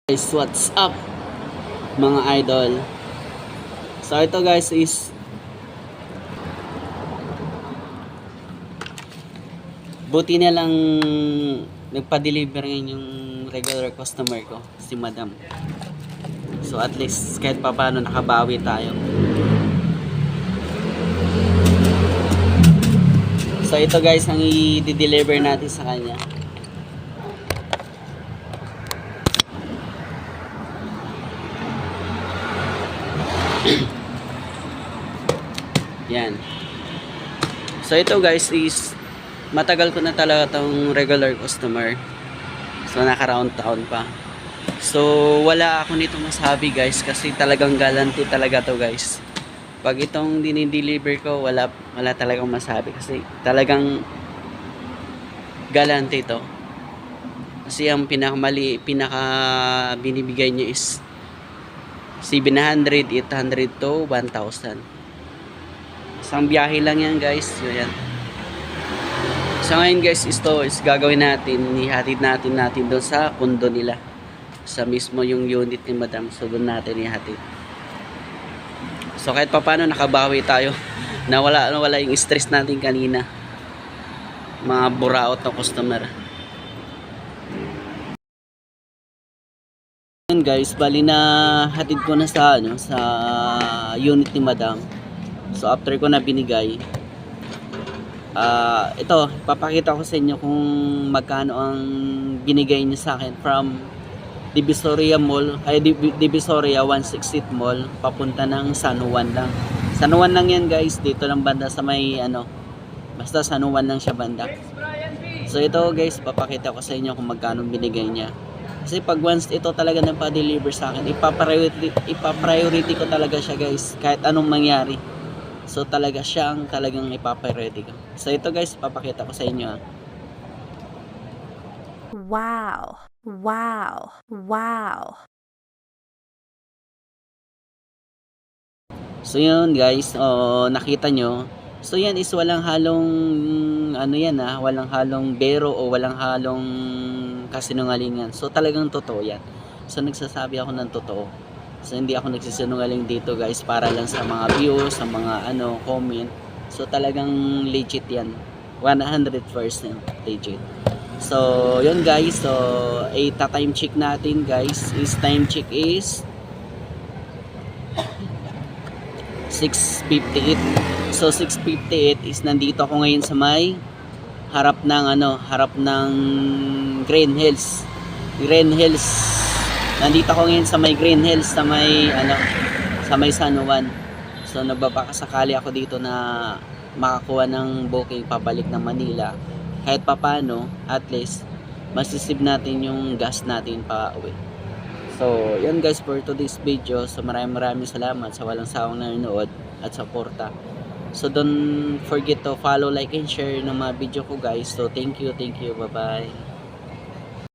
Guys, what's up mga idol? So ito guys is buti na lang nagpa-deliver ngayon yung regular customer ko, si Madam. So at least kahit pa paano nakabawi tayo. So ito guys ang i-deliver natin sa kanya. Yan. So ito guys is matagal ko na talaga tong regular customer. So naka-round taon pa. So wala ako nito masabi guys kasi talagang guarantee talaga to guys. Pag itong dinideliver ko wala talagang masabi kasi talagang guarantee to. Kasi ang pinaka binibigay niya is 700, 800 to 1,000. Isang biyahe lang yan guys. So yan. So ngayon guys, ito is gagawin natin, ihatid natin doon sa kondo nila. Sa mismo yung unit ni Madam. So doon natin ihatid. So kahit pa paano nakabawi tayo. Nawala yung stress natin kanina. Mga buraot na customer. Yan guys, bali na hatid ko na sa sa unit ni Madam. So after ko na binigay, ito papakita ko sa inyo kung magkano ang binigay niya sa akin from Divisoria Mall, Divisoria 160th Mall papunta ng San Juan lang. San Juan lang yan guys, dito lang banda sa may basta San Juan lang siya banda. So ito guys, papakita ko sa inyo kung magkano binigay niya. Kasi pag once ito talaga nagpa-deliver sa akin, ipa-priority ko talaga siya guys, kahit anong mangyari. So talaga siyang talagang ipa-priority ko. So ito guys, papakita ko sa inyo. Wow. Wow. Wow. So yun guys, nakita nyo. So yan is walang halong walang halong bero o walang halong kasinungalingan. So talagang totoo yan. So nagsasabi ako ng totoo. So hindi ako nagsisinungaling dito guys para lang sa mga views, sa mga comment. So talagang legit yan. 100% legit. So yun guys, so time check natin guys. Time check is 6:58. So 6:58 is nandito ako ngayon sa may harap ng Green Hills. Nandito ako ngayon sa may Green Hills sa may San Juan. So nagbabakasakali ako dito na makakuha ng booking pabalik ng Manila. Kahit papano, at least masisib natin yung gas natin pa uwi. So, yun guys for today's video. So, maraming salamat sa walang sawang nanonood at suporta. So, don't forget to follow, like, and share ng mga video ko guys. So, thank you. Bye-bye.